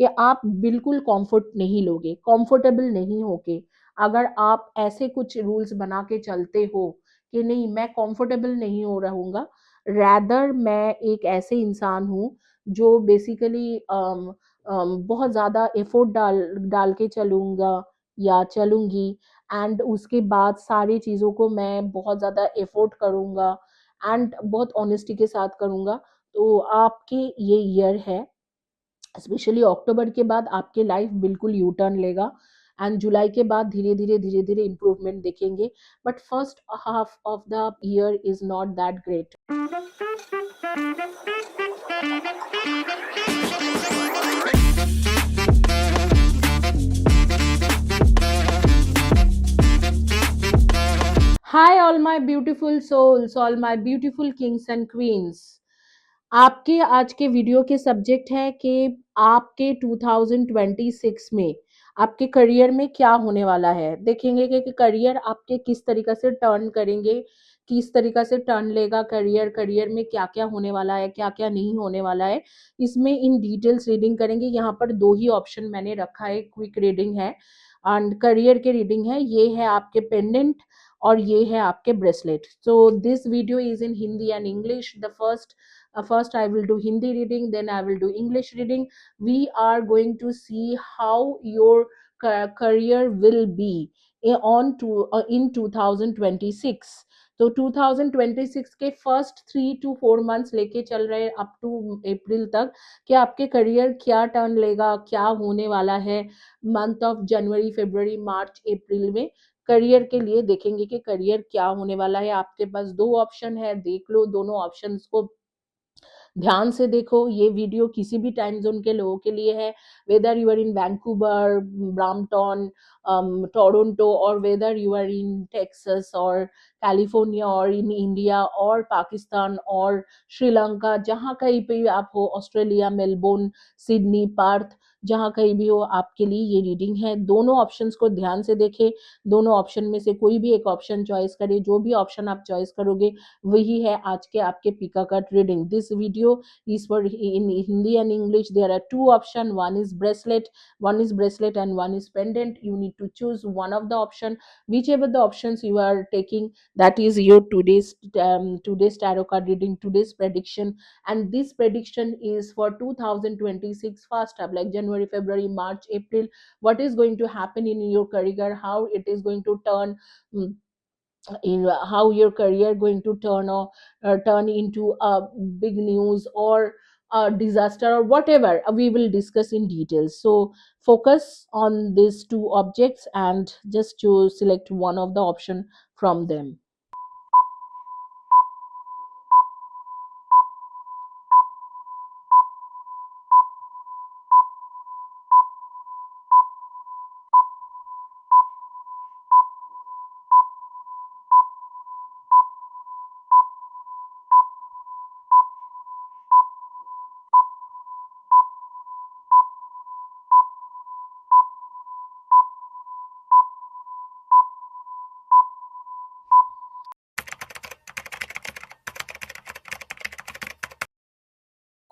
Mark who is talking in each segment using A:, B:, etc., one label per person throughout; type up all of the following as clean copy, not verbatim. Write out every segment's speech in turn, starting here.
A: कि आप बिल्कुल कंफर्टेबल नहीं होके, अगर आप ऐसे कुछ रूल्स बना के चलते हो कि नहीं मैं कंफर्टेबल नहीं हो रहूँगा, रैदर मैं एक ऐसे इंसान हूँ जो बेसिकली बहुत ज़्यादा एफर्ट डाल के चलूँगा या चलूँगी, एंड उसके बाद सारी चीज़ों को मैं बहुत ज़्यादा एफर्ट करूँगा एंड बहुत ऑनेस्टी के साथ करूँगा, तो आपके ये ईयर है, स्पेशली अक्टूबर के बाद आपके लाइफ बिल्कुल यू टर्न लेगा, एंड जुलाई के बाद धीरे धीरे इम्प्रूवमेंट देखेंगे, but first half of the year is not that great. Hi all my beautiful souls, all my beautiful kings and queens. आपके आज के वीडियो के सब्जेक्ट है कि आपके 2026 में आपके करियर में क्या होने वाला है। देखेंगे कि करियर आपके किस तरीका से टर्न करेंगे, किस तरीका से टर्न लेगा करियर, करियर में क्या क्या होने वाला है, क्या क्या नहीं होने वाला है, इसमें इन डिटेल्स रीडिंग करेंगे। यहाँ पर दो ही ऑप्शन मैंने रखा है, क्विक रीडिंग है एंड करियर के रीडिंग है। ये है आपके पेंडेंट और ये है आपके bracelet. So this video is in Hindi and English. The first I will do Hindi reading, then I will do English reading. We are going to see how your career will be in 2026. तो 2026 के first 3 to 4 months लेके चल रहे हैं up to अप्रैल तक कि आपके career क्या टर्न लेगा, क्या होने वाला है मंथ ऑफ जनवरी, फरवरी, मार्च, अप्रैल में। करियर के लिए देखेंगे कि करियर क्या होने वाला है। आपके पास दो ऑप्शन है, देख लो दोनों ऑप्शंस को ध्यान से देखो। ये वीडियो किसी भी टाइम जोन के लोगों के लिए है, whether you are in Vancouver, Brampton, Toronto, और whether you are in Texas और कैलिफोर्निया और इन इंडिया और पाकिस्तान और श्रीलंका, जहाँ कहीं पे भी आप हो, ऑस्ट्रेलिया, मेलबोर्न, सिडनी, पर्थ, जहाँ कहीं भी हो, आपके लिए ये रीडिंग है। दोनों ऑप्शंस को ध्यान से देखें, दोनों ऑप्शन में से कोई भी एक ऑप्शन चॉइस करें। जो भी ऑप्शन आप चॉइस करोगे वही है आज के आपके pick a card reading. This video is for in Hindi and English. There are two options. One is bracelet and one is pendant. You need to choose one of the option. Whichever the options you are taking, that is your today's tarot card reading, today's prediction. And this prediction is for 2026 first up, like January, February, March, April. What is going to happen in your career? How it is going to turn. In how your career going to turn into a big news or a disaster or whatever, we will discuss in details. So focus on these two objects and just choose select one of the option from them.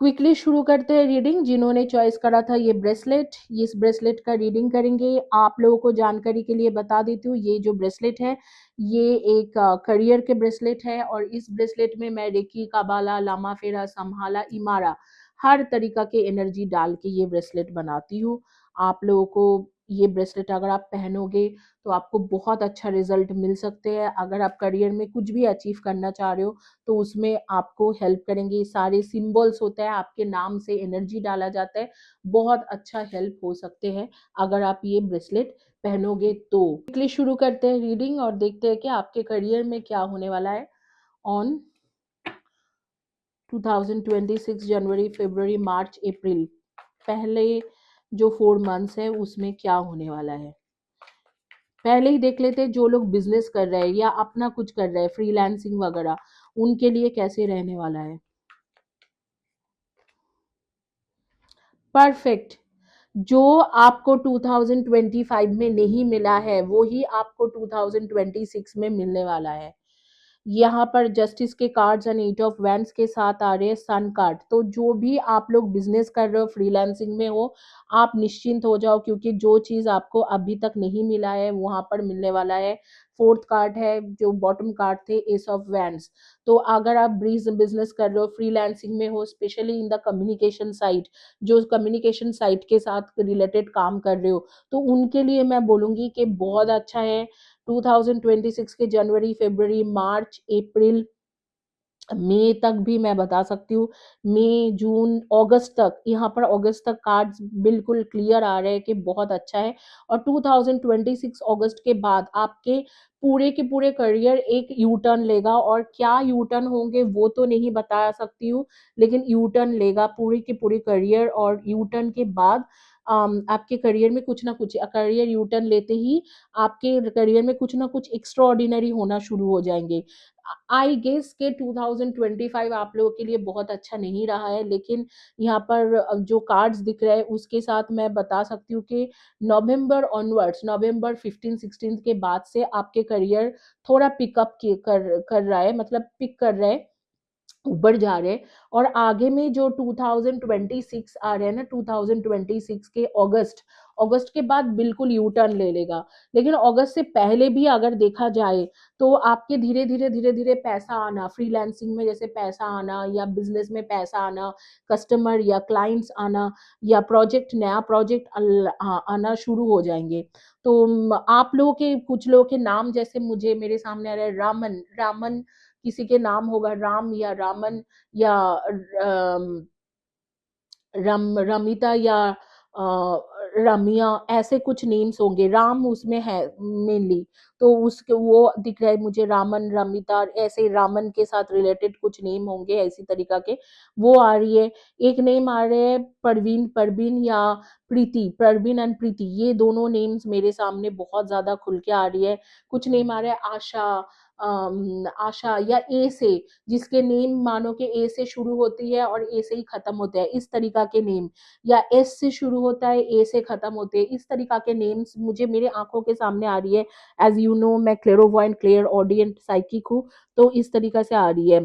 A: Quickly शुरू करते हैं reading. जिन्होंने choice करा था ये bracelet, इस bracelet का reading करेंगे। आप लोगों को जानकारी के लिए बता देती हूँ, ये जो ब्रेसलेट है ये एक करियर के ब्रेसलेट है, और इस ब्रेसलेट में मैं रेकी, काबाला, लामा फेरा, संभाला, इमारा, हर तरीका के एनर्जी डाल के ये ब्रेसलेट बनाती हूँ। आप लोगों को ये ब्रेसलेट अगर आप पहनोगे तो आपको बहुत अच्छा रिजल्ट मिल सकते हैं। अगर आप करियर में कुछ भी अचीव करना चाह रहे हो तो उसमें आपको हेल्प करेंगे। सारे सिंबल्स होते हैं, आपके नाम से एनर्जी डाला जाता है, बहुत अच्छा हेल्प हो सकते हैं अगर आप ये ब्रेसलेट पहनोगे तो। क्विकली शुरू करते हैं रीडिंग और देखते हैं कि आपके करियर में क्या होने वाला है ऑन 2026 जनवरी, फरवरी, मार्च, अप्रैल, पहले जो 4 मंथ्स है उसमें क्या होने वाला है। पहले ही देख लेते हैं जो लोग बिजनेस कर रहे हैं या अपना कुछ कर रहे हैं, फ्रीलांसिंग वगैरह, उनके लिए कैसे रहने वाला है। परफेक्ट। जो आपको 2025 में नहीं मिला है वो ही आपको 2026 में मिलने वाला है। यहाँ पर जस्टिस के कार्ड्स एंड 8 ऑफ वैंड्स के साथ आ रहे हैं सन कार्ड। तो जो भी आप लोग बिज़नेस कर रहे हो, फ्रीलांसिंग में हो, आप निश्चिंत हो जाओ, क्योंकि जो चीज़ आपको अभी तक नहीं मिला है, वहाँ पर मिलने वाला है। 4th कार्ड है, जो बॉटम कार्ड थे, एस ऑफ वैंड्स। तो अगर आप बिज़नेस कर रहे हो, फ्रीलांसिंग में हो, specially in the communication site, जो कम्युनिकेशन साइट के साथ रिलेटेड काम कर रहे हो, तो उनके लिए मैं बोलूँगी कि बहुत अच्छा है। 2026 के जनवरी, फरवरी, मार्च, अप्रैल, मई तक भी मैं बता सकती हूँ। मई, जून, अगस्त तक, यहाँ पर अगस्त तक कार्ड्स बिल्कुल क्लियर आ रहे हैं कि बहुत अच्छा है। और 2026 अगस्त के बाद आपके पूरे के पूरे करियर एक यू टर्न लेगा, और क्या यू टर्न होंगे वो तो नहीं बता सकती हूँ, लेकिन यू टर्न लेगा पूरे के पूरे करियर। और यू टर्न के बाद आपके करियर में कुछ ना कुछ, करियर यू टर्न लेते ही आपके करियर में कुछ ना कुछ एक्स्ट्रा ऑर्डिनरी होना शुरू हो जाएंगे। आई गेस के 2025 आप लोगों के लिए बहुत अच्छा नहीं रहा है, लेकिन यहाँ पर जो कार्ड्स दिख रहे हैं उसके साथ मैं बता सकती हूँ कि नवंबर ऑनवर्ड्स, नवंबर 15-16 के बाद से आपके करियर थोड़ा पिकअप कर रहा है, मतलब पिक कर रहा है, ऊपर जा रहे हैं। और आगे में जो 2026 आ रहे हैं ना, 2026 के अगस्त, अगस्त के बाद बिल्कुल यू टर्न ले लेगा। लेकिन अगस्त से पहले भी अगर देखा जाए, तो आपके धीरे धीरे पैसा आना, फ्रीलांसिंग में जैसे पैसा आना, या बिजनेस में पैसा आना, कस्टमर या क्लाइंट्स आना, या प्रोजेक्ट, नया प्रोजेक्ट आना शुरू हो जाएंगे। तो आप लोगों के, कुछ लोगों के नाम जैसे मुझे मेरे सामने आ रहा है, रामन, रामन किसी के नाम होगा, राम या रामन, या रमिता, या रमिया, ऐसे कुछ नेम्स होंगे, राम उसमें है मेनली। तो उसके वो दिख रहा है मुझे, रामन, रमिता, ऐसे रामन के साथ रिलेटेड कुछ नेम होंगे ऐसी तरीका के, वो आ रही है। एक नेम आ रहे हैं परवीन, परवीन या प्रीति, परवीन एंड प्रीति, ये दोनों नेम्स मेरे सामने बहुत ज्यादा खुल के आ रही है। कुछ नेम आ रहे हैं आशा, आशा या ए से, जिसके नेम मानो कि ए से शुरू होती है और ए से ही खत्म होते हैं, इस तरीका के नेम, या एस से शुरू होता है, ए से खत्म होते हैं, इस तरीका के नेम्स मुझे मेरे आंखों के सामने आ रही है। एज यू नो, मैं क्लेरोवॉयंट, क्लियर ऑडियंट साइकिक हूँ, तो इस तरीका से आ रही है।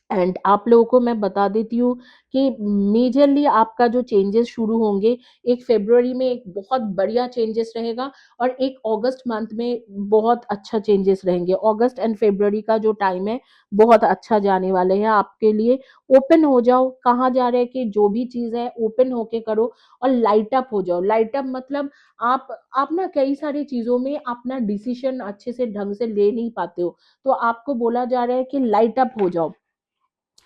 A: एंड आप लोगों को मैं बता देती हूँ कि मेजरली आपका जो चेंजेस शुरू होंगे, एक फरवरी में एक बहुत बढ़िया चेंजेस रहेगा, और एक अगस्त मंथ में बहुत अच्छा चेंजेस रहेंगे। अगस्त एंड फरवरी का जो टाइम है बहुत अच्छा जाने वाले हैं आपके लिए। ओपन हो जाओ, कहाँ जा रहे हैं कि जो भी चीज़ है ओपन होके करो, और लाइट अप हो जाओ। लाइट अप मतलब आप ना कई सारी चीज़ों में अपना डिसीजन अच्छे से ढंग से ले नहीं पाते हो, तो आपको बोला जा रहा है कि लाइट अप हो जाओ।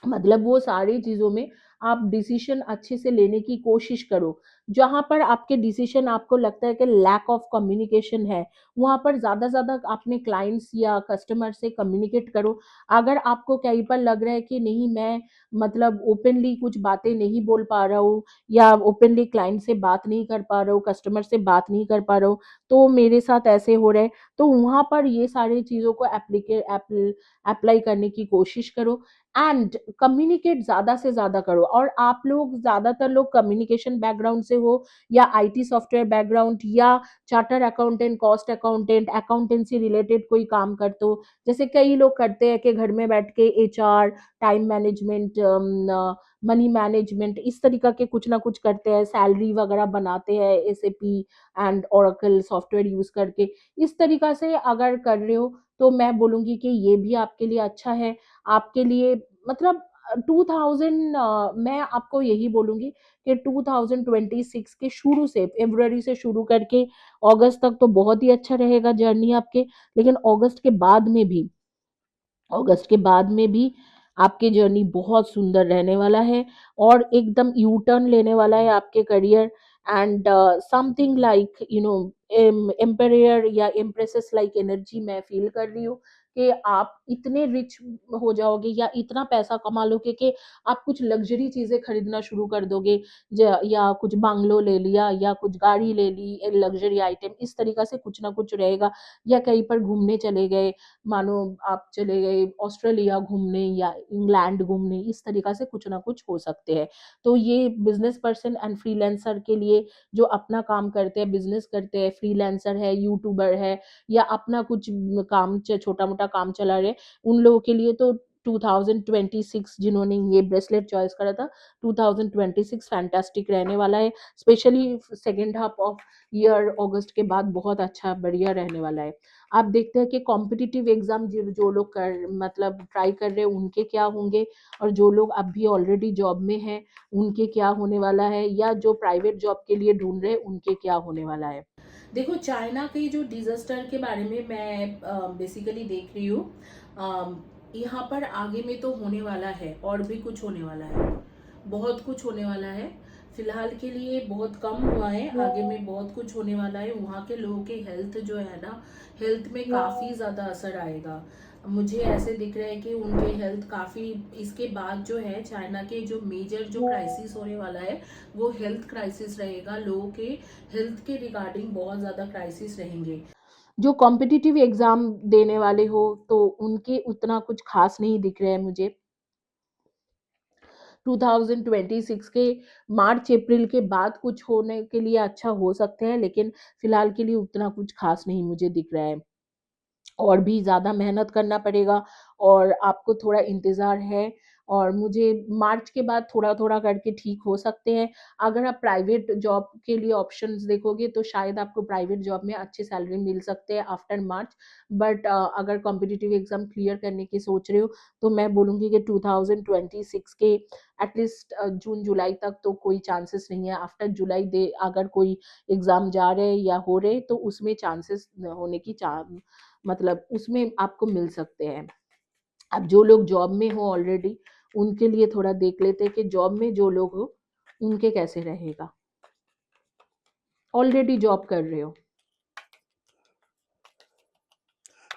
A: मतलब वो सारी चीज़ों में आप डिसीजन अच्छे से लेने की कोशिश करो। जहाँ पर आपके डिसीजन आपको लगता है कि लैक ऑफ कम्युनिकेशन है, वहाँ पर ज़्यादा से ज़्यादा अपने क्लाइंट्स या कस्टमर से कम्युनिकेट करो। अगर आपको कहीं पर लग रहा है कि नहीं, मैं मतलब ओपनली कुछ बातें नहीं बोल पा रहा हूँ, या ओपनली क्लाइंट से बात नहीं कर पा रहा हूँ, कस्टमर से बात नहीं कर पा रहा हूँ, तो मेरे साथ ऐसे हो रहा है, तो वहाँ पर ये सारी चीज़ों को अप्लाई करने की कोशिश करो। एंड कम्युनिकेट ज्यादा से ज्यादा करो। और आप लोग, ज्यादातर लोग कम्युनिकेशन बैकग्राउंड से हो, या आईटी सॉफ्टवेयर बैकग्राउंड, या charter accountant, cost accountant, accountancy related कोई काम करते हो, जैसे कई लोग करते हैं कि घर में बैठ के HR, time management, money management, इस तरीका के कुछ ना कुछ करते हैं, सैलरी वगैरह बनाते हैं SAP and Oracle software use करके। इस तरीका से अगर कर रहे हो, तो मैं बोलूंगी कि ये भी आपके लिए अच्छा है। आपके लिए मतलब 2000, मैं आपको यही बोलूंगी कि 2026 के शुरू से, फरवरी से शुरू करके अगस्त तक तो बहुत ही अच्छा रहेगा जर्नी आपके। लेकिन अगस्त के बाद में भी आपके जर्नी बहुत सुंदर रहने वाला है, और एकदम यू टर्न लेने वाला है आपके career. And something like empire या एम्प्रेसेस लाइक एनर्जी मैं फील कर रही हूँ, कि आप इतने रिच हो जाओगे, या इतना पैसा कमा लोगे कि आप कुछ लग्जरी चीजें खरीदना शुरू कर दोगे, या कुछ बंगलो ले लिया, या कुछ गाड़ी ले ली, लग्जरी आइटम, इस तरीका से कुछ ना कुछ रहेगा। या कहीं पर घूमने चले गए, मानो आप चले गए ऑस्ट्रेलिया घूमने या इंग्लैंड घूमने, इस तरीका से कुछ ना कुछ हो सकते हैं। तो ये बिजनेस पर्सन एंड फ्रीलांसर के लिए, जो अपना काम करते हैं, बिजनेस करते हैं, फ्रीलांसर है, यूट्यूबर है, या अपना कुछ काम छोटा मोटा छोटा काम चला रहे, उन लोगों के लिए तो 2026 जिन्होंने ये ब्रेसलेट चॉइस करा था, 2026 फैंटास्टिक रहने वाला है। Specially second half of year अगस्त के बाद बहुत अच्छा बढ़िया रहने वाला है। आप देखते हैं कि कॉम्पिटिटिव एग्जाम जो जो लोग कर मतलब ट्राई कर रहे हैं उनके क्या होंगे, और जो लोग अभी ऑलरेडी जॉब में हैं उनके क्या होने वाला है, या जो प्राइवेट जॉब के लिए ढूंढ रहे हैं उनके क्या होने वाला है। देखो, चाइना के जो डिजास्टर के बारे में मैं बेसिकली देख रही हूँ, यहाँ पर आगे में तो होने वाला है, और भी कुछ होने वाला है, बहुत कुछ होने वाला है। फिलहाल के लिए बहुत कम हुआ है, आगे में बहुत कुछ होने वाला है। वहाँ के लोगों के हेल्थ जो है ना, हेल्थ में काफ़ी ज़्यादा असर आएगा। मुझे ऐसे दिख रहा है कि उनके हेल्थ काफ़ी, इसके बाद जो है चाइना के जो मेजर जो क्राइसिस होने वाला है वो हेल्थ क्राइसिस रहेगा। लोगों के हेल्थ के रिगार्डिंग बहुत ज़्यादा क्राइसिस रहेंगे। जो कॉम्पिटिटिव एग्जाम देने वाले हो तो उनके उतना कुछ खास नहीं दिख रहा है मुझे। 2026 के मार्च अप्रैल के बाद कुछ होने के लिए अच्छा हो सकते हैं, लेकिन फिलहाल के लिए उतना कुछ खास नहीं मुझे दिख रहा है। और भी ज़्यादा मेहनत करना पड़ेगा, और आपको थोड़ा इंतज़ार है, और मुझे मार्च के बाद थोड़ा-थोड़ा करके ठीक हो सकते हैं। अगर आप प्राइवेट जॉब के लिए ऑप्शंस देखोगे तो शायद आपको प्राइवेट जॉब में अच्छी सैलरी मिल सकते हैं आफ्टर मार्च। बट अगर कॉम्पिटिटिव एग्ज़ाम क्लियर करने की सोच रहे हो तो मैं बोलूँगी कि 2026 के एटलीस्ट जून-जुलाई तक तो कोई चांसेस नहीं है। आफ्टर जुलाई दे अगर कोई एग्ज़ाम जा रहे हैं या हो रहे तो उसमें चांसेस होने की मतलब उसमें आपको मिल सकते हैं। अब जो लोग जॉब में हो ऑलरेडी उनके लिए थोड़ा देख लेते हैं कि जॉब में जो लोग हो उनके कैसे रहेगा। ऑलरेडी जॉब कर रहे हो,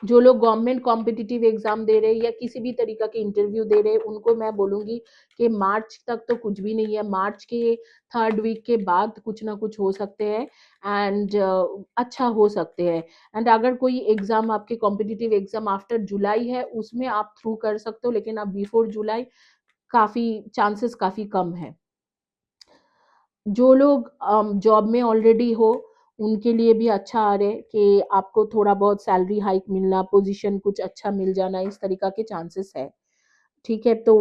A: जो लोग गवर्नमेंट कॉम्पिटिटिव एग्जाम दे रहे हैं या किसी भी तरीका के इंटरव्यू दे रहे हैं, उनको मैं बोलूँगी कि मार्च तक तो कुछ भी नहीं है। मार्च के थर्ड वीक के बाद कुछ ना कुछ हो सकते हैं, एंड अच्छा हो सकते हैं। एंड अगर कोई एग्ज़ाम आपके कॉम्पिटिटिव एग्ज़ाम आफ्टर जुलाई है, उसमें आप थ्रू कर सकते हो, लेकिन अब बिफोर जुलाई काफ़ी चांसेस काफ़ी कम है। जो लोग जॉब में ऑलरेडी हो उनके लिए भी अच्छा आ रहा है कि आपको थोड़ा बहुत सैलरी हाइक मिलना, पोजीशन कुछ अच्छा मिल जाना, इस तरीका के चांसेस है। ठीक है, तो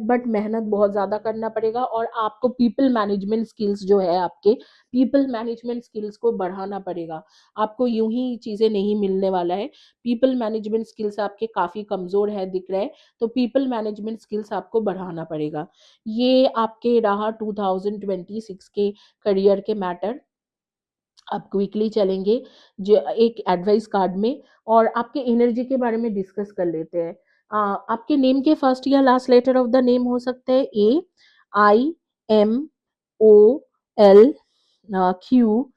A: बट मेहनत बहुत ज़्यादा करना पड़ेगा, और आपको पीपल मैनेजमेंट स्किल्स जो है आपके पीपल मैनेजमेंट स्किल्स को बढ़ाना पड़ेगा। आपको यूं ही चीज़ें नहीं मिलने वाला है। पीपल मैनेजमेंट स्किल्स आपके काफ़ी कमज़ोर है दिख रहे हैं, तो पीपल मैनेजमेंट स्किल्स आपको बढ़ाना पड़ेगा। ये आपके रहा 2026 के करियर के मैटर। अब क्विकली चलेंगे जो एक एडवाइस कार्ड में, और आपके एनर्जी के बारे में डिस्कस कर लेते हैं। आपके नेम के फर्स्ट या last letter of the name हो सकते हैं A, I, M, O, L, Q,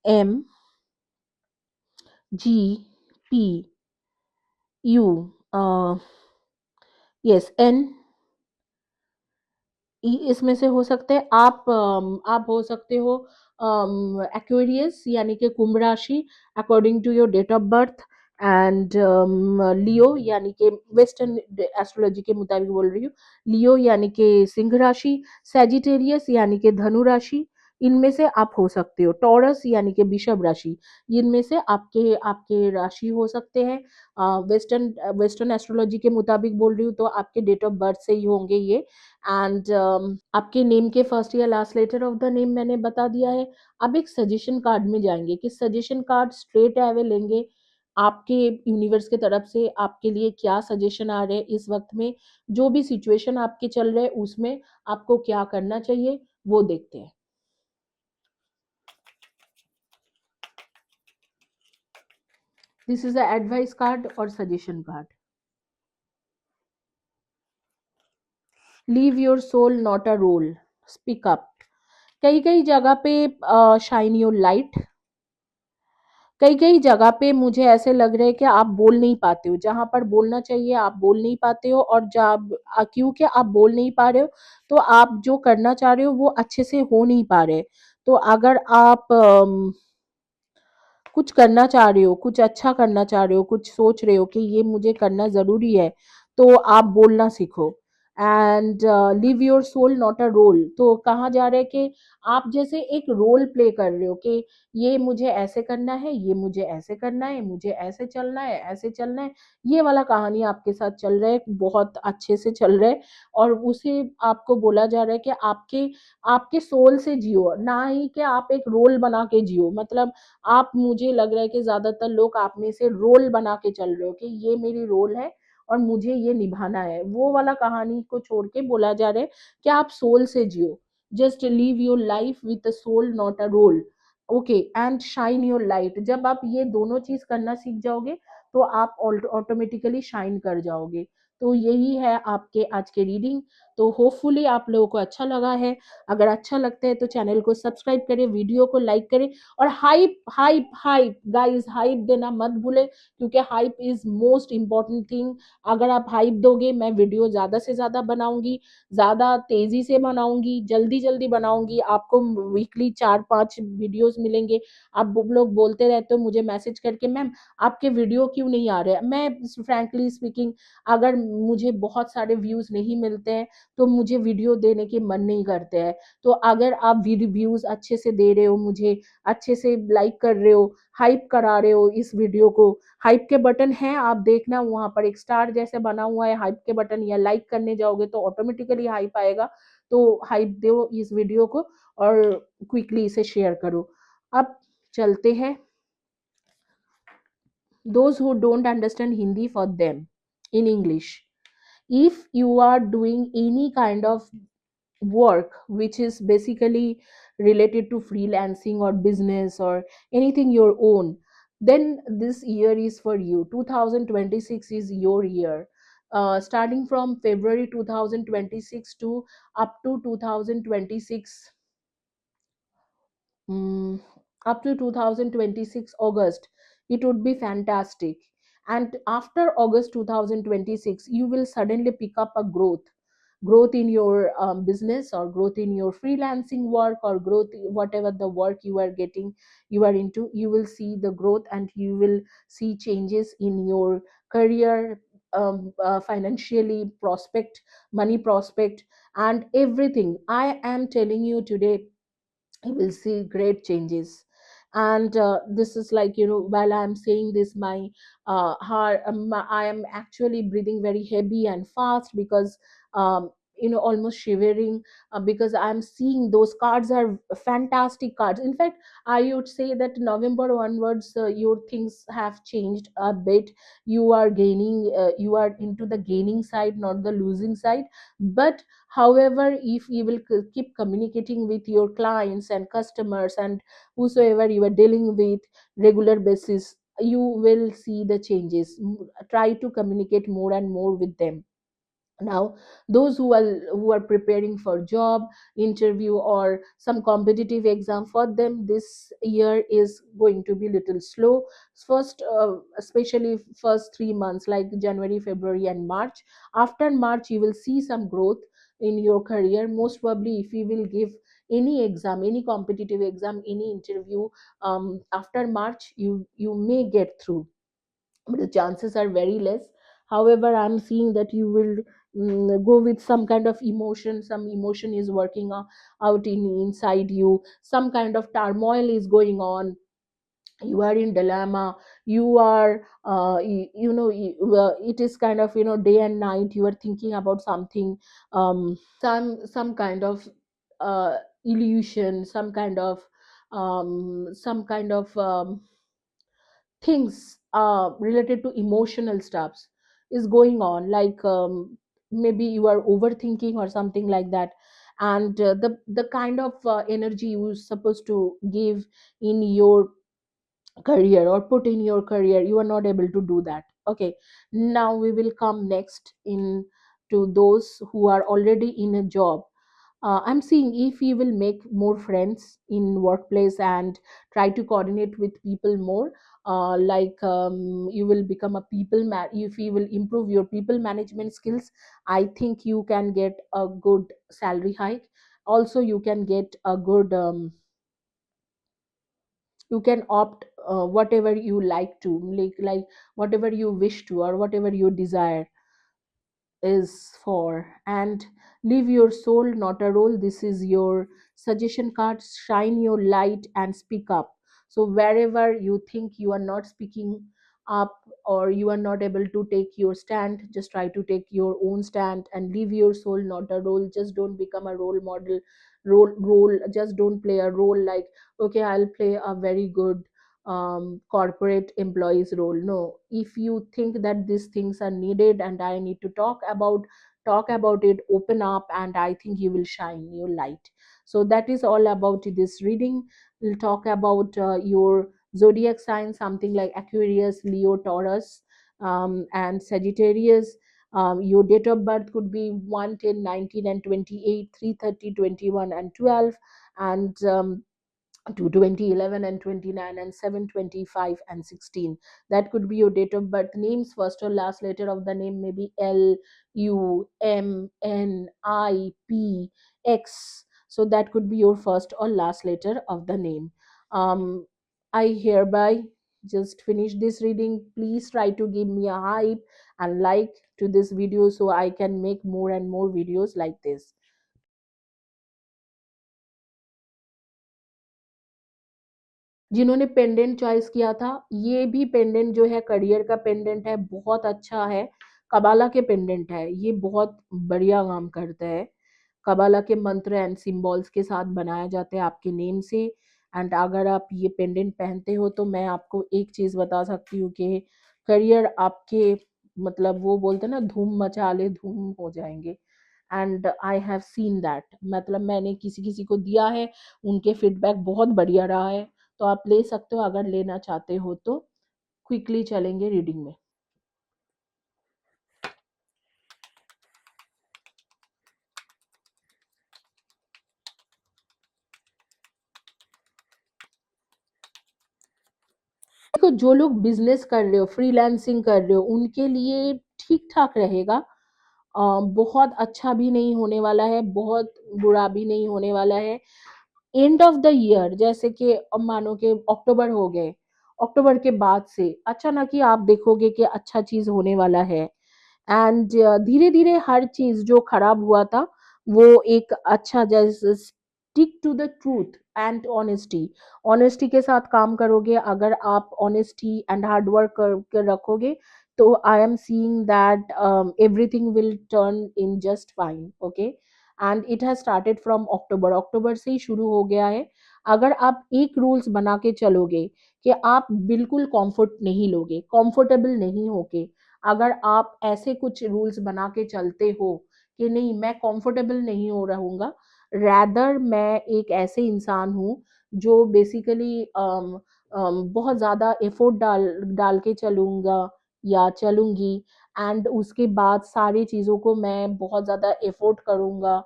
A: M, G, P, U, S, N, इसमें से हो सकते हैं। आप हो सकते हो एक्वेरियस यानी कि कुंभ राशि according to your date of birth, and Leo यानी कि वेस्टर्न एस्ट्रोलॉजी के मुताबिक बोल रही हूँ, लियो यानी कि सिंह राशि, सेजिटेरियस यानी कि धनु राशि, इनमें से आप हो सकते हो। टॉरस यानी कि वृषभ राशि, इनमें से आपके आपके राशि हो सकते हैं। वेस्टर्न वेस्टर्न एस्ट्रोलॉजी के मुताबिक बोल रही हूँ तो आपके डेट ऑफ बर्थ से ही होंगे ये। एंड आपके नेम के फर्स्ट या last letter of the name मैंने बता दिया है। अब एक सजेशन कार्ड में जाएंगे कि सजेशन कार्ड स्ट्रेट अवे लेंगे आपके यूनिवर्स के तरफ से आपके लिए क्या सजेशन आ रहे हैं इस वक्त में, जो भी सिचुएशन आपके चल रहे हैं उसमें आपको क्या करना चाहिए वो देखते हैं। This is a advice card और suggestion card. Leave your soul not a role, speak up. कई कई जगह पे शाइन योर लाइट, कई कई जगह पे मुझे ऐसे लग रहा है कि आप बोल नहीं पाते हो, जहां पर बोलना चाहिए आप बोल नहीं पाते हो, और जब क्योंकि आप बोल नहीं पा रहे हो तो आप जो करना चाह रहे हो वो अच्छे से हो नहीं पा रहे। तो अगर आप कुछ करना चाह रहे हो, कुछ अच्छा करना चाह रहे हो, कुछ सोच रहे हो कि ये मुझे करना ज़रूरी है, तो आप बोलना सीखो। And live your soul not a role. तो कहा जा रहा है कि आप जैसे एक रोल प्ले कर रहे हो कि ये मुझे ऐसे करना है, ये मुझे ऐसे करना है, मुझे ऐसे चलना है, ऐसे चलना है। ये वाला कहानी आपके साथ चल रहा है, बहुत अच्छे से चल रहा है। और उसे आपको बोला जा रहा है कि आपके आपके सोल से जियो, ना ही कि आप एक रोल बना के जियो। मतलब आप, मुझे लग रहा है कि ज्यादातर लोग आप में से रोल बना के चल रहे हो कि ये मेरी रोल है और मुझे ये निभाना है। वो वाला कहानी को छोड़ के बोला जा रहा है कि आप सोल से जियो। Just live your life with a soul not a role. Okay, and shine your light. जब आप ये दोनों चीज करना सीख जाओगे तो आप ऑटोमेटिकली शाइन कर जाओगे। तो यही है आपके आज के रीडिंग। तो होपफुली आप लोगों को अच्छा लगा है। अगर अच्छा लगता है तो चैनल को सब्सक्राइब करें, वीडियो को लाइक करें, और hype hype hype guys, hype देना मत भूलें, क्योंकि hype is most important thing. अगर आप हाइप दोगे, मैं वीडियो ज्यादा से ज्यादा बनाऊंगी, ज्यादा तेजी से बनाऊंगी, जल्दी जल्दी बनाऊंगी। आपको वीकली 4-5 वीडियोस मिलेंगे। आप लोग बोलते रहते हो मुझे मैसेज करके, मैम आपके वीडियो क्यों नहीं आ रहे हैं। मैं फ्रैंकली स्पीकिंग, अगर मुझे बहुत सारे व्यूज नहीं मिलते हैं तो मुझे वीडियो देने के मन नहीं करते हैं। तो अगर आप व्यूज अच्छे से दे रहे हो, मुझे अच्छे से लाइक कर रहे हो, हाइप करा रहे हो इस वीडियो को, हाइप के बटन है, आप देखना वहां पर एक स्टार जैसे बना हुआ है हाइप के बटन, या लाइक करने जाओगे तो ऑटोमेटिकली हाइप आएगा। तो हाइप दो इस वीडियो को और क्विकली इसे शेयर करो। अब चलते हैं, those who don't understand Hindi, for them in English. If you are doing any kind of work which is basically related to freelancing or business or anything your own, then this year is for you. 2026 is your year. Starting from February 2026 to up to 2026, mm, up to 2026 August, it would be fantastic. And after August 2026, you will suddenly pick up a growth in your business, or growth in your freelancing work, or growth whatever the work you are getting, you are into. You will see the growth and you will see changes in your career, financially prospect, money prospect, and everything. I am telling you today, you will see great changes. And this is like, while I'm saying this, my heart, I am actually breathing very heavy and fast, because um, almost shivering, because I'm seeing those cards are fantastic cards. In fact, I would say that November onwards, your things have changed a bit. You are gaining, you are into the gaining side, not the losing side. But however, if you will keep communicating with your clients and customers and whosoever you are dealing with regular basis, you will see the changes. Try to communicate more and more with them. Now, those who are preparing for job interview or some competitive exam, for them this year is going to be little slow. First, especially first 3 months, like January, February and March. After March, you will see some growth in your career. Most probably, if you will give any exam, any competitive exam, any interview, after March, you may get through, but the chances are very less. However, I'm seeing that you will go with some kind of emotion. Some emotion is working out inside you. Some kind of turmoil is going on. You are in dilemma. You are, it is kind of, day and night. You are thinking about something, some kind of illusion, some kind of things related to emotional stuffs is going on, like maybe you are overthinking or something like that. And the kind of energy you supposed to give in your career or put in your career, you are not able to do that. Okay, now we will come next in to those who are already in a job. I'm seeing if you will make more friends in workplace and try to coordinate with people more, like you will become a if you will improve your people management skills, I think you can get a good salary hike. Also, you can get a good, you can opt whatever you like to, like whatever you wish to or whatever you desire. is for. And live your soul, not a role. This is your suggestion card. Shine your light and speak up. So wherever you think you are not speaking up, or you are not able to take your stand, just try to take your own stand and live your soul, not a role. Just don't become a role model. Role just don't play a role like, okay, I'll play a very good corporate employees role. No, if you think that these things are needed and I need to talk about it, open up, and I think you will shine your light. So that is all about this reading. We'll talk about your zodiac sign, something like Aquarius, Leo, Taurus, and Sagittarius. Your date of birth could be 1, 10, 19, and 28, 3, 30, 21, and 12, and 220, 11, and 29, and 7, 25, and 16. That could be your date of birth. Names, first or last letter of the name may be L, U, M, N, I, P, X. So that could be your first or last letter of the name. um I hereby just finish this reading. Please try to give me a hype and like to this video so I can make more and more videos like this. जिन्होंने pendant choice किया था, ये भी pendant जो है career का pendant है, बहुत अच्छा है। कबाला के पेंडेंट है, ये बहुत बढ़िया काम करता है। कबाला के मंत्र एंड सिंबल्स के साथ बनाया जाता है आपके नेम से। एंड अगर आप ये पेंडेंट पहनते हो तो मैं आपको एक चीज़ बता सकती हूँ कि करियर आपके, मतलब वो बोलते हैं ना, धूम मचा ले, धूम हो जाएंगे। And I have seen that, मतलब मैंने किसी किसी को दिया है, उनके फीडबैक बहुत बढ़िया रहा है। तो आप ले सकते हो अगर लेना चाहते हो तो। क्विकली चलेंगे रीडिंग में। देखो, जो लोग बिजनेस कर रहे हो, फ्रीलांसिंग कर रहे हो, उनके लिए ठीक ठाक रहेगा। बहुत अच्छा भी नहीं होने वाला है, बहुत बुरा भी नहीं होने वाला है। एंड ऑफ द ईयर, जैसे कि अब मानो कि अक्टूबर हो गए, अक्टूबर के बाद से अचानक ही आप देखोगे कि अच्छा चीज होने वाला है। एंड धीरे धीरे हर चीज जो खराब हुआ था वो एक अच्छा, जैसे stick to the truth and honesty, honesty के साथ काम करोगे, अगर आप ऑनेस्टी एंड हार्ड वर्क करके रखोगे, तो I am seeing that everything will turn in just fine. Okay, and it has started from October, अक्टूबर से ही शुरू हो गया है। अगर आप एक रूल्स बना के चलोगे कि आप बिल्कुल कंफर्ट नहीं लोगे, कंफर्टेबल नहीं होगे, अगर आप ऐसे कुछ रूल्स बना के चलते हो कि नहीं, मैं कंफर्टेबल नहीं हो रहूंगा, रैदर मैं एक ऐसे इंसान हूँ जो बेसिकली बहुत ज़्यादा एफर्ट डाल डाल के चलूँगा या चलूँगी, एंड उसके बाद सारी चीज़ों को मैं बहुत ज़्यादा एफर्ट करूँगा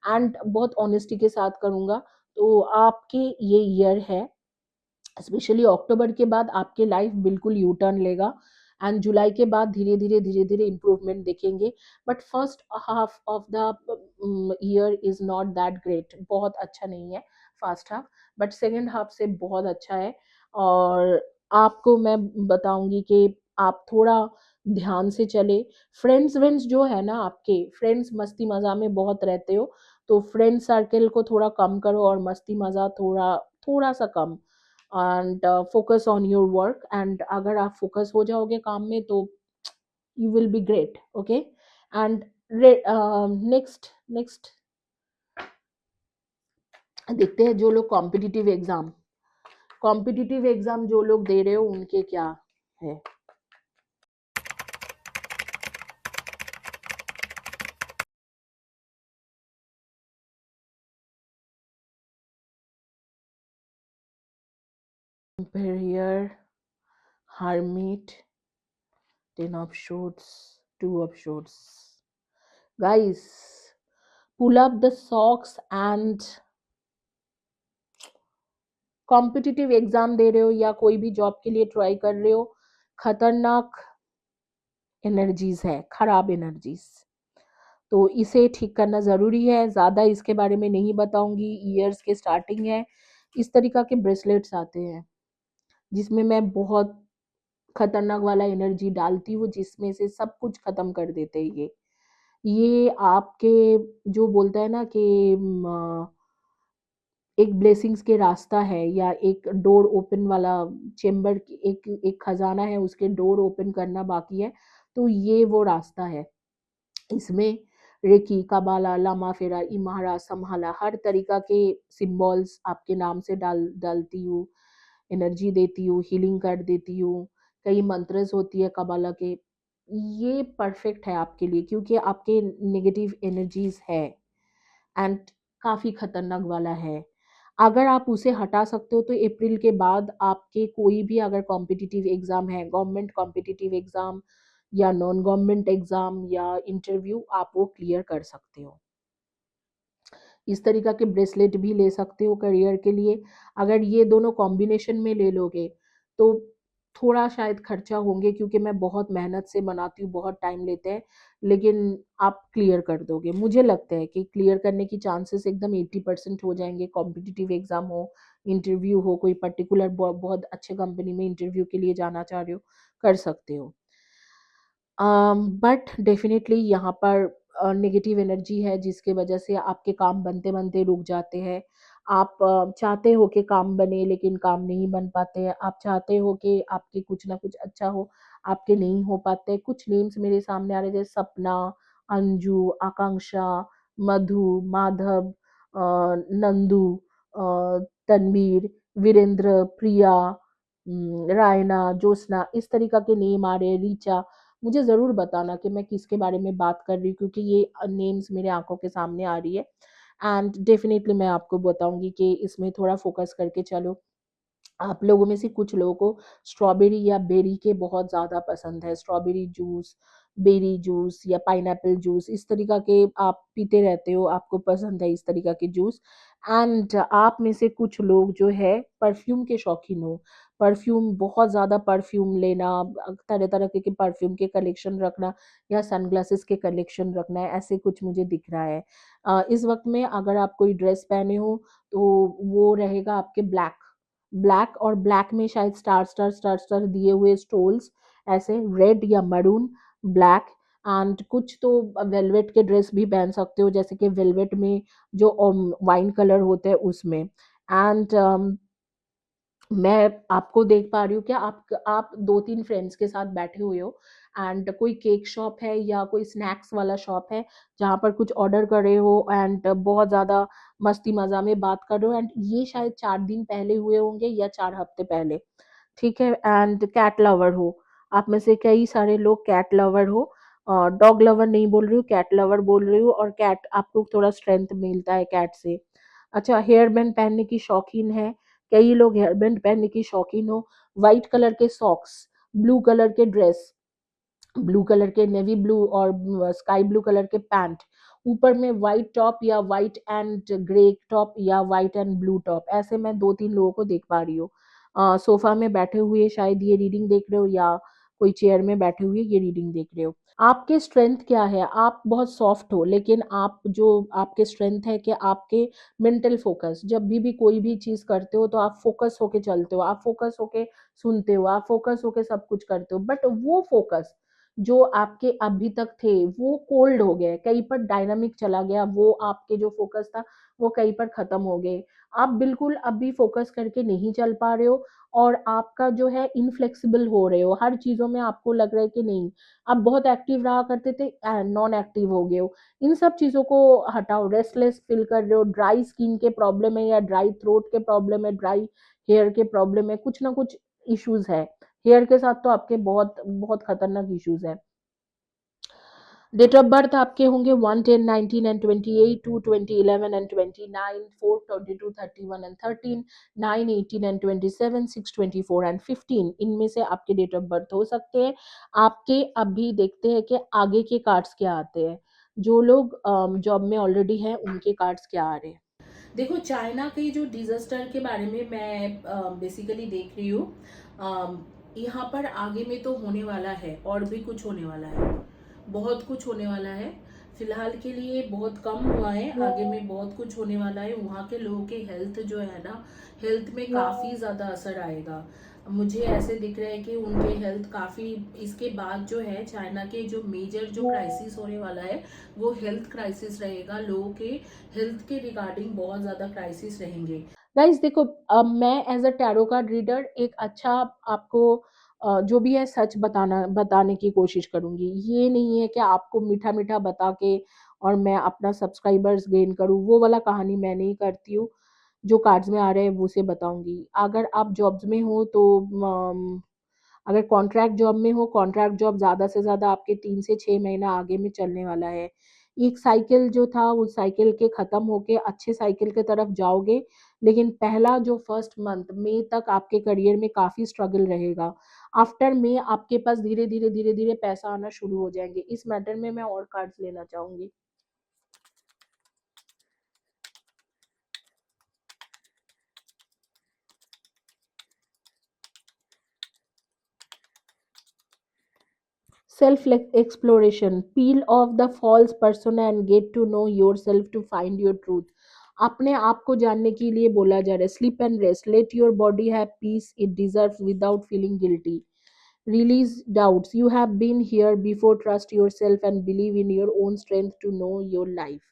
A: एंड बहुत ऑनेस्टी के साथ करूँगा, तो आपके ये ईयर है, स्पेशली अक्टूबर के बाद आपके लाइफ बिल्कुल यू टर्न लेगा। एंड जुलाई के बाद धीरे धीरे इम्प्रूवमेंट देखेंगे। But first half of the year is not that great, बहुत अच्छा नहीं है first half, but second half से बहुत अच्छा है। और आपको मैं बताऊंगी कि आप थोड़ा ध्यान से चले। फ्रेंड्स वेंड्स जो है ना, आपके फ्रेंड्स मस्ती मज़ा में बहुत रहते हो, तो फ्रेंड सर्कल को थोड़ा कम करो और मस्ती मज़ा थोड़ा थोड़ा सा कम, and focus on your work. And अगर आप फोकस हो जाओगे काम में तो you will be great. Okay, and next next देखते हैं जो लोग कॉम्पिटिटिव एग्जाम जो लोग दे रहे हो उनके क्या है। Emperor, Hermit, Ten of Swords, Two of Swords. Guys, pull up the socks and competitive exam दे रहे हो या कोई भी जॉब के लिए ट्राई कर रहे हो, खतरनाक एनर्जीज है, खराब एनर्जीज, तो इसे ठीक करना ज़रूरी है। ज़्यादा इसके बारे में नहीं बताऊंगी, ईयर्स के स्टार्टिंग है। इस तरीका के ब्रेसलेट्स आते हैं जिसमें मैं बहुत खतरनाक वाला एनर्जी डालती हूँ, जिसमें से सब कुछ खत्म कर देते हैं ये। ये आपके जो बोलते हैं ना कि एक ब्लेसिंग्स के रास्ता है, या एक डोर ओपन वाला चेंबर की एक एक खजाना है, उसके डोर ओपन करना बाकी है। तो ये वो रास्ता है। इसमें रेकी, कबाला, लामा फेरा, इमारा, समहाला, हर तरीका के सिंबल्स आपके नाम से डालती हूँ, एनर्जी देती हूँ, हीलिंग कर देती हूँ। कई मंत्रस होती है कबाला के। ये परफेक्ट है आपके लिए, क्योंकि आपके नेगेटिव एनर्जीज है एंड काफ़ी खतरनाक वाला है। अगर आप उसे हटा सकते हो तो अप्रैल के बाद आपके कोई भी अगर कॉम्पिटिटिव एग्ज़ाम है, गवर्नमेंट कॉम्पिटिटिव एग्ज़ाम या नॉन गवर्नमेंट एग्ज़ाम या इंटरव्यू, आप वो क्लियर कर सकते हो। इस तरीका के ब्रेसलेट भी ले सकते हो करियर के लिए। अगर ये दोनों कॉम्बिनेशन में ले लोगे तो थोड़ा शायद खर्चा होंगे, क्योंकि मैं बहुत मेहनत से बनाती हूँ, बहुत टाइम लेते हैं, लेकिन आप क्लियर कर दोगे। मुझे लगता है कि क्लियर करने की चांसेस एकदम 80% हो जाएंगे। कॉम्पिटिटिव एग्जाम हो, इंटरव्यू हो, कोई पर्टिकुलर बहुत अच्छे कंपनी में इंटरव्यू के लिए जाना चाह रहे हो, कर सकते हो। बट डेफिनेटली यहाँ पर नेगेटिव एनर्जी है, जिसकी वजह से आपके काम बनते बनते रुक जाते हैं। आप चाहते हो कि काम बने, लेकिन काम नहीं बन पाते हैं। आप चाहते हो कि आपके कुछ ना कुछ अच्छा हो, आपके नहीं हो पाते। कुछ नेम्स मेरे सामने आ रहे थे, सपना, अंजू, आकांक्षा, मधु, माधव, नंदू, तनवीर, वीरेंद्र, प्रिया, रायना, ज्योत्सना, इस तरीका के नेम आ रहे हैं, रीचा। मुझे ज़रूर बताना कि मैं किसके बारे में बात कर रही हूँ, क्योंकि ये नेम्स मेरे आंखों के सामने आ रही है। एंड डेफिनेटली मैं आपको बताऊंगी कि इसमें थोड़ा फोकस करके चलो। आप लोगों में से कुछ लोगों को स्ट्रॉबेरी या बेरी के बहुत ज़्यादा पसंद है। स्ट्रॉबेरी जूस, बेरी जूस या पाइनएप्पल जूस, इस तरीका के आप पीते रहते हो, आपको पसंद है इस तरीका के जूस। एंड आप में से कुछ लोग जो है परफ्यूम के शौकीन हो। परफ्यूम, बहुत ज़्यादा परफ्यूम लेना, तरह तरह के परफ्यूम के कलेक्शन रखना, या सनग्लासेस के कलेक्शन रखना है, ऐसे कुछ मुझे दिख रहा है। इस वक्त में अगर आप कोई ड्रेस पहने हो तो वो रहेगा आपके ब्लैक। ब्लैक, और ब्लैक में शायद स्टार स्टार स्टार स्टार दिए हुए स्टोल्स, ऐसे रेड या मरून, ब्लैक। एंड कुछ तो वेलवेट के ड्रेस भी पहन सकते हो, जैसे कि वेलवेट में जो वाइन कलर होते हैं उसमें। एंड मैं आपको देख पा रही हूँ कि आप दो तीन फ्रेंड्स के साथ बैठे हुए हो, एंड कोई केक शॉप है या कोई स्नैक्स वाला शॉप है, जहाँ पर कुछ ऑर्डर कर रहे हो एंड बहुत ज़्यादा मस्ती मज़ा में बात कर रहे हो। एंड ये शायद 4 दिन पहले हुए होंगे या 4 हफ्ते पहले, ठीक है। एंड कैट लवर हो, आप में से कई सारे लोग कैट लवर हो। डॉग लवर नहीं बोल रही हूँ, कैट लवर बोल रही हूँ। और कैट, आपको थोड़ा स्ट्रेंथ मिलता है कैट से। अच्छा, हेयर बैंड पहनने की शौकीन है, कई लोग हेयर बैंड पहनने की शौकीन हो। वाइट कलर के सॉक्स, ब्लू कलर के ड्रेस, ब्लू कलर के नेवी ब्लू और स्काई ब्लू कलर के पैंट, ऊपर में वाइट टॉप या वाइट एंड ग्रे टॉप या वाइट एंड ब्लू टॉप, ऐसे मैं दो तीन लोगों को देख पा रही हूँ। सोफा में बैठे हुए शायद ये रीडिंग देख रहे हो, या कोई चेयर में बैठे हुए ये रीडिंग देख रहे हो। आपके स्ट्रेंथ क्या है? आप बहुत सॉफ्ट हो, लेकिन आप जो आपके स्ट्रेंथ है कि आपके मेंटल फोकस, जब भी कोई भी चीज़ करते हो तो आप फोकस होके चलते हो, आप फोकस होके सुनते हो, आप फोकस होके सब कुछ करते हो। बट वो फोकस जो आपके अभी तक थे वो कोल्ड हो गए, कहीं पर डायनामिक चला गया, वो आपके जो फोकस था वो कहीं पर खत्म हो गए। आप बिल्कुल अभी फोकस करके नहीं चल पा रहे हो, और आपका जो है इनफ्लेक्सिबल हो रहे हो हर चीजों में। आपको लग रहा है कि नहीं, आप बहुत एक्टिव रहा करते थे, नॉन एक्टिव हो गए हो। इन सब चीजों को हटाओ। रेस्टलेस फील कर रहे हो, ड्राई स्किन के प्रॉब्लम है, या ड्राई थ्रोट के प्रॉब्लम है, ड्राई हेयर के प्रॉब्लम है, कुछ ना कुछ इश्यूज है। हेयर के साथ तो आपके बहुत बहुत खतरनाक इश्यूज है। डेट ऑफ बर्थ आपके होंगे 1, 10, 19 and 28, 2, 20, 11 and 29, 4, 22, 31 and 13, 9, 18 and 27, 6, 24 and 15, इनमें से आपके डेट ऑफ बर्थ हो सकते हैं आपके। अभी देखते हैं कि आगे के कार्ड्स क्या आते हैं। जो लोग जॉब में ऑलरेडी हैं उनके कार्ड्स क्या आ रहे हैं। देखो, चाइना के जो डिजास्टर के बारे में मैं बेसिकली देख रही हूँ। यहाँ पर आगे में तो होने वाला है, और भी कुछ होने वाला है, बहुत कुछ होने वाला है। फिलहाल के लिए बहुत कम हुआ है, आगे में बहुत कुछ होने वाला है। वहाँ के लोगों के हेल्थ जो है ना, हेल्थ में काफ़ी ज़्यादा असर आएगा। मुझे ऐसे दिख रहा है कि उनके हेल्थ काफ़ी, इसके बाद जो है चाइना के जो मेजर जो क्राइसिस होने वाला है वो हेल्थ क्राइसिस रहेगा, लोगों के हेल्थ के रिगार्डिंग बहुत ज़्यादा क्राइसिस रहेंगे। गाइस देखो, अब मैं as a tarot card reader एक अच्छा आपको जो भी है सच बताने की कोशिश करूंगी। ये नहीं है कि आपको मीठा मीठा बता के और मैं अपना सब्सक्राइबर्स गेन करूँ, वो वाला कहानी मैं नहीं करती हूँ। जो कार्ड्स में आ रहे हैं वो से बताऊंगी। अगर आप जॉब्स में हो तो अगर कॉन्ट्रैक्ट जॉब में हो, कॉन्ट्रैक्ट जॉब ज़्यादा से ज़्यादा आपके 3 से 6 महीना आगे में चलने वाला है। एक साइकिल जो था उस साइकिल के ख़त्म होके अच्छे साइकिल की तरफ जाओगे, लेकिन पहला जो फर्स्ट मंथ मई तक आपके करियर में काफ़ी स्ट्रगल रहेगा। आफ्टर मई आपके पास धीरे धीरे धीरे धीरे पैसा आना शुरू हो जाएंगे। इस मैटर में मैं और कार्ड्स लेना चाहूंगी। Self exploration, peel off the false persona and get to know yourself to find your truth. अपने आप को जानने के लिए बोला जा रहा है, sleep and rest, let your body have piece it deserves without feeling guilty, release doubts, you have been here before, trust yourself and believe in your own strength to know your life.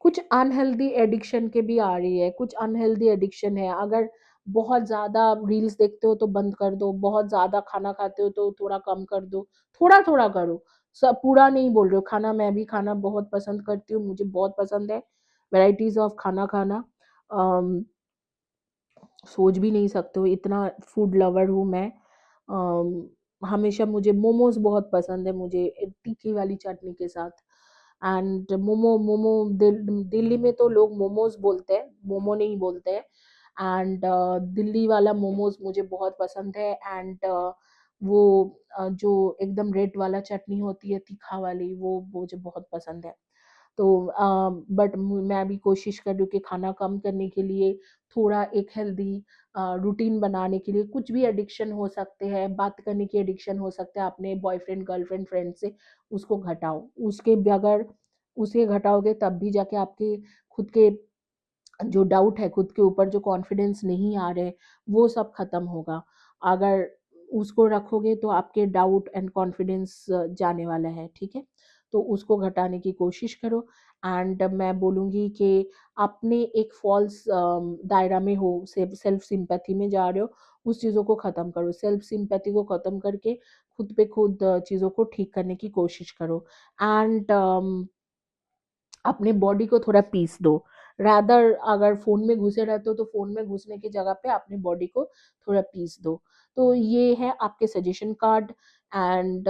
A: कुछ unhealthy addiction के भी आ रही है, कुछ unhealthy addiction है। अगर बहुत ज़्यादा रील्स देखते हो तो बंद कर दो, बहुत ज़्यादा खाना खाते हो तो थोड़ा कम कर दो, थोड़ा थोड़ा करो। सब पूरा नहीं बोल रहे हो, खाना मैं भी खाना बहुत पसंद करती हूँ, मुझे बहुत पसंद है वैराइटीज ऑफ खाना खाना। अम, सोच भी नहीं सकते हो इतना फूड लवर हूँ मैं। हमेशा मुझे मोमोज बहुत पसंद है, मुझे तीखी वाली चटनी के साथ। एंड मोमो मोमो दिल्ली में तो लोग मोमोज बोलते हैं, मोमो नहीं बोलते हैं। एंड दिल्ली वाला मोमोज मुझे बहुत पसंद है। एंड वो जो एकदम रेड वाला चटनी होती है तीखा वाली, वो मुझे बहुत पसंद है। तो बट मैं भी कोशिश कर रही हूँ कि खाना कम करने के लिए, थोड़ा एक हेल्दी रूटीन बनाने के लिए, कुछ भी एडिक्शन हो सकते हैं, बात करने की एडिक्शन हो सकता है अपने बॉयफ्रेंड गर्लफ्रेंड फ्रेंड से, उसको घटाओ। उसके बगैर उसे घटाओगे तब भी जाके आपके खुद के जो डाउट है, खुद के ऊपर जो कॉन्फिडेंस नहीं आ रहे, वो सब खत्म होगा। अगर उसको रखोगे तो आपके डाउट एंड कॉन्फिडेंस जाने वाला है, ठीक है। तो उसको घटाने की कोशिश करो। एंड मैं बोलूँगी कि अपने एक फॉल्स दायरा में हो, सेल्फ सिंपैथी में जा रहे हो, उस चीज़ों को ख़त्म करो। सेल्फ सिंपैथी को ख़त्म करके खुद पे खुद चीज़ों को ठीक करने की कोशिश करो। एंड अपने बॉडी को थोड़ा पीस दो। रादर अगर फ़ोन में घुसे रहते हो तो फ़ोन में घुसने की जगह पे अपनी बॉडी को थोड़ा पीस दो। तो ये है आपके सजेशन कार्ड। एंड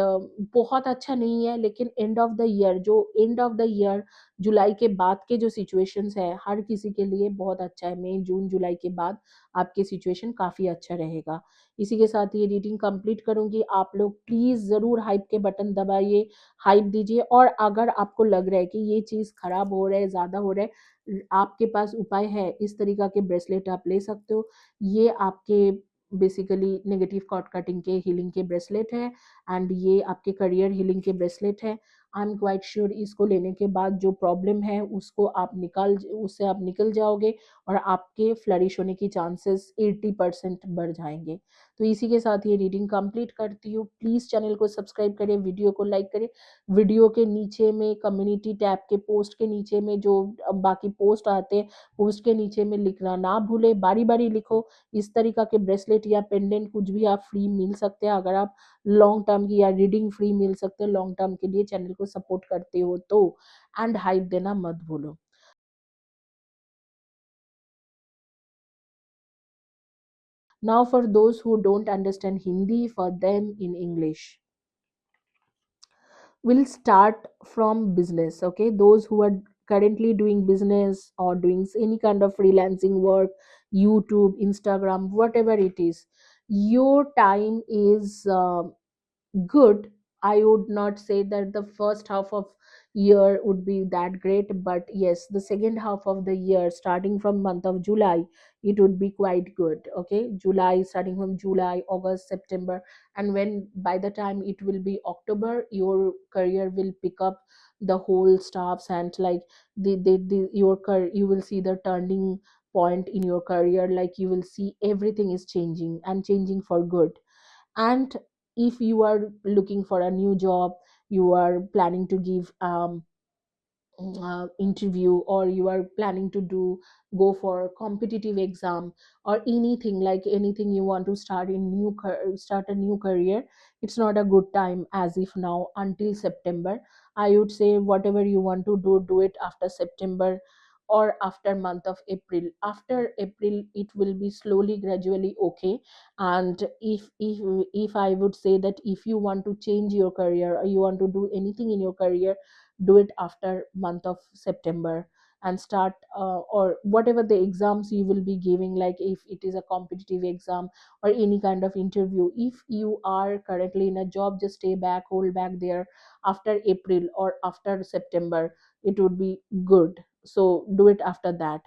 A: बहुत अच्छा नहीं है, लेकिन एंड ऑफ द ईयर, जो एंड ऑफ द ईयर जुलाई के बाद के जो सिचुएशंस है हर किसी के लिए बहुत अच्छा है। मई जून जुलाई के बाद आपके सिचुएशन काफ़ी अच्छा रहेगा। इसी के साथ ये रीडिंग कंप्लीट करूंगी। आप लोग प्लीज़ ज़रूर हाइप के बटन दबाइए, हाइप दीजिए। और अगर आपको लग रहा है कि ये चीज़ खराब हो रहा है, ज़्यादा हो रहा है, आपके पास उपाय है, इस तरीका के ब्रेसलेट आप ले सकते हो। ये आपके बेसिकली नेगेटिव कॉर्ड कटिंग के हीलिंग के ब्रेसलेट है। एंड ये आपके करियर हीलिंग के ब्रेसलेट है। आई एम क्वाइट श्योर इसको लेने के बाद जो प्रॉब्लम है उसको आप निकाल उससे आप निकल जाओगे और आपके फ्लरिश होने की चांसेस 80% बढ़ जाएंगे। तो इसी के साथ ये रीडिंग कंप्लीट करती हूँ। प्लीज़ चैनल को सब्सक्राइब करें, वीडियो को लाइक करें। वीडियो के नीचे में कम्युनिटी टैब के पोस्ट के नीचे में जो बाकी पोस्ट आते हैं, पोस्ट के नीचे में लिखना ना भूले, बारी बारी लिखो। इस तरीका के ब्रेसलेट या पेंडेंट कुछ भी आप फ्री मिल सकते हैं अगर आप लॉन्ग टर्म की, या रीडिंग फ्री मिल सकते हैं लॉन्ग टर्म के लिए, चैनल को सपोर्ट करते हो तो। एंड हाइप देना मत भूलो। Now for those who don't understand Hindi, for them in English. We'll start from business. Okay, those who are currently doing business or doing any kind of freelancing work, YouTube, Instagram, whatever it is, your time is good. I would not say that the first half of year would be that great, but yes, the second half of the year, starting from month of July, it would be quite good. Okay, July, starting from July, August, September, and when by the time it will be October, your career will pick up the whole stuffs. And like you will see the turning point in your career, like you will see everything is changing and changing for good. And if you are looking for a new job, you are planning to give interview, or you are planning to do go for competitive exam, or anything, like anything you want to start in start a new career, it's not a good time as if now until September. I would say whatever you want to do it after September, or after month of April. After April it will be slowly gradually okay. And if I would say that if you want to change your career, or you want to do anything in your career, do it after month of September, and start or whatever the exams you will be giving, like if it is a competitive exam or any kind of interview, if you are currently in a job, just stay back, hold back there after April or after September, it would be good. So do it after that.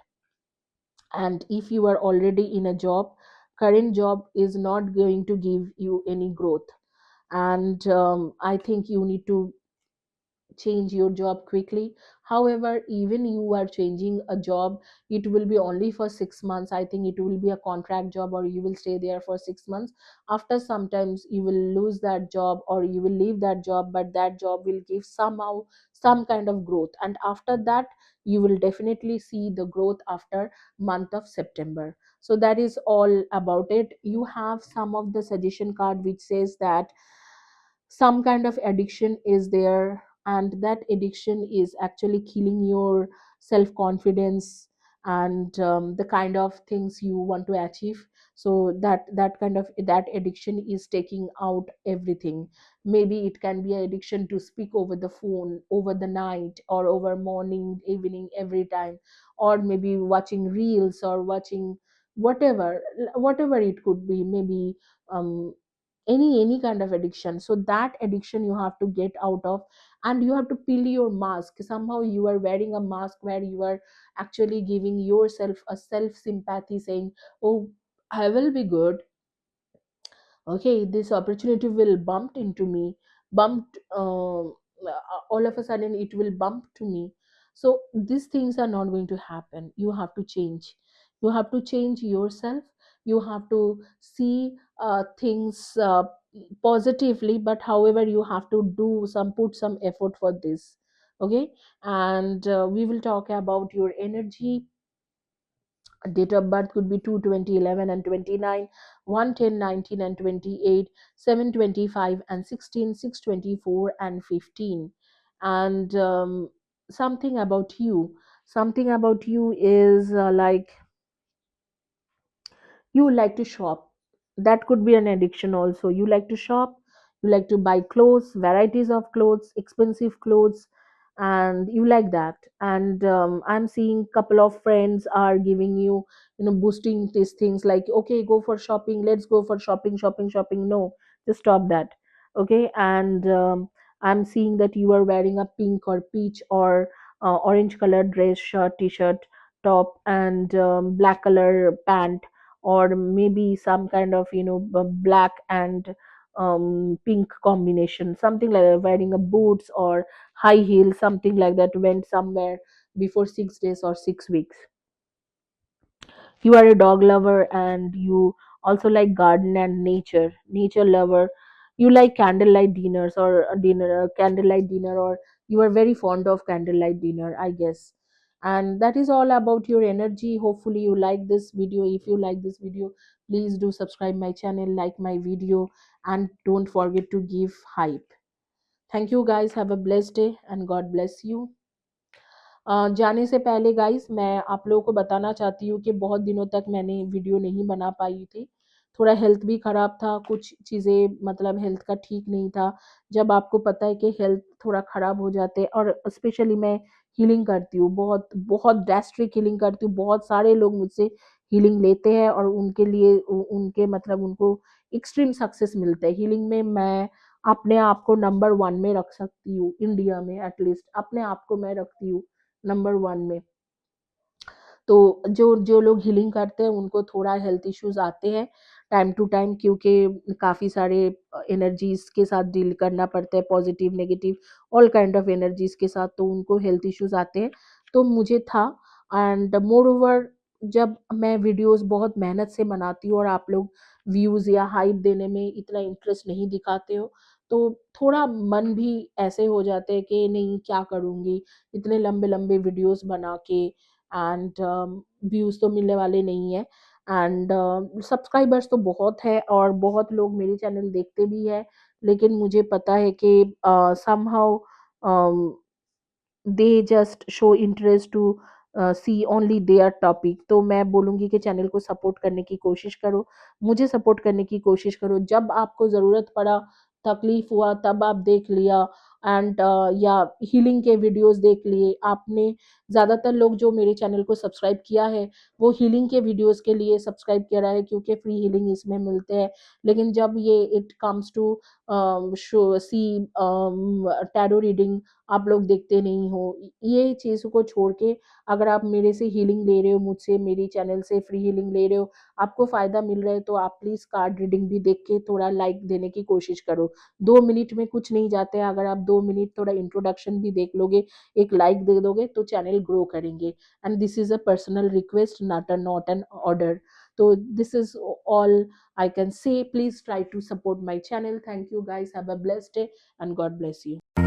A: And if you are already in a job, current job is not going to give you any growth, and I think you need to change your job quickly. However, even you are changing a job, it will be only for 6 months. I think it will be a contract job, or you will stay there for 6 months. After sometimes you will lose that job, or you will leave that job, but that job will give somehow some kind of growth, and after that you will definitely see the growth after month of September. So that is all about it. You have some of the suggestion card which says that some kind of addiction is there, and that addiction is actually killing your self confidence, and the kind of things you want to achieve. So that kind of that addiction is taking out everything. Maybe it can be an addiction to speak over the phone over the night, or over morning evening every time, or maybe watching reels, or watching whatever it could be, maybe um any kind of addiction. So that addiction you have to get out of, and you have to peel your mask. Somehow you are wearing a mask where you are actually giving yourself a self sympathy, saying, oh, I will be good, okay, this opportunity will bump into me, bumped all of a sudden it will bump to me. So these things are not going to happen. You have to change. You have to change yourself. You have to see things positively, but however you have to do some put some effort for this. Okay. And we will talk about your energy. Date of birth could be 2 20 11 and 29, 1 10 19 and 28, 7 25 and 16, 6 24 and 15. And something about you. Something about you is like you like to shop. That could be an addiction also. You like to shop, you like to buy clothes, varieties of clothes, expensive clothes, and you like that. And I'm seeing couple of friends are giving you, boosting these things, like, okay, go for shopping, let's go for shopping, shopping, shopping. No, just stop that. Okay. And I'm seeing that you are wearing a pink or peach or orange color dress, shirt, t-shirt, top, and black color pant, or maybe some kind of black and pink combination, something like that, wearing a boots or high heels, something like that, went somewhere before 6 days or 6 weeks. You are a dog lover, and you also like garden and nature lover. You like candlelight dinners, or a dinner, a candlelight dinner, or you are very fond of candlelight dinner, I guess. And that is all about your energy. Hopefully you like this video. If you like this video, please do subscribe my channel, like my video, and don't forget to give hype. Thank you guys. Have a blessed day, and God bless you. जाने से पहले guys मैं आप लोगों को बताना चाहती हूँ कि बहुत दिनों तक मैंने वीडियो नहीं बना पाई थी। थोड़ा हेल्थ भी ख़राब था, कुछ चीज़ें मतलब हेल्थ का ठीक नहीं था। जब आपको पता है कि हेल्थ थोड़ा ख़राब हो जाते हैं, और स्पेशली मैं हीलिंग करती हूँ, बहुत बहुत ड्रास्टिक हीलिंग करती हूँ। बहुत सारे लोग मुझसे हीलिंग लेते हैं, और उनके लिए उनके मतलब उनको एक्सट्रीम सक्सेस मिलता है हीलिंग में। मैं अपने आप को नंबर 1 में रख सकती हूँ, इंडिया में एटलीस्ट अपने आप को मैं रखती हूँ नंबर 1 में। तो जो जो लोग हीलिंग करते हैं उनको थोड़ा हेल्थ इश्यूज आते हैं टाइम टू टाइम, क्योंकि काफ़ी सारे एनर्जीज के साथ डील करना पड़ता है, positive negative all kind of energies के साथ, तो उनको हेल्थ इश्यूज आते हैं। तो मुझे था, एंड मोर ओवर जब मैं वीडियोस बहुत मेहनत से बनाती हूँ और आप लोग व्यूज़ या हाइप देने में इतना इंटरेस्ट नहीं दिखाते हो, तो थोड़ा मन भी ऐसे हो जाते हैं कि नहीं क्या करूँगी, इतने लंबे-लंबे वीडियोस बना के, एंड व्यूज़ तो मिलने वाले नहीं है, एंड सब्सक्राइबर्स तो बहुत है और बहुत लोग मेरे चैनल देखते भी हैं, लेकिन मुझे पता है कि somehow they just show interest to see only their topic. तो मैं बोलूँगी कि चैनल को सपोर्ट करने की कोशिश करो, मुझे सपोर्ट करने की कोशिश करो। जब आपको ज़रूरत पड़ा, तकलीफ हुआ, तब आप देख लिया, एंड या हीलिंग के वीडियोस देख लिए आपने। ज़्यादातर लोग जो मेरे चैनल को सब्सक्राइब किया है वो हीलिंग के वीडियोस के लिए सब्सक्राइब किया है, क्योंकि फ्री हीलिंग इसमें मिलते हैं। लेकिन जब ये it comes to show see tarot reading आप लोग देखते नहीं हो। ये चीज़ को छोड़ के अगर आप मेरे से हीलिंग ले रहे हो, मुझसे मेरी चैनल से फ्री हीलिंग ले रहे हो, आपको फ़ायदा मिल रहा है, तो आप प्लीज़ कार्ड रीडिंग भी देख के थोड़ा लाइक देने की कोशिश करो। 2 मिनट में कुछ नहीं जाते हैं, अगर आप 2 मिनट थोड़ा इंट्रोडक्शन भी देख लोगे, एक लाइक दे दोगे तो चैनल ग्रो करेंगे। And this is a personal request, not an order. तो this is all I can say. Please try to support my channel. Thank you guys. Have a blessed day and God bless you.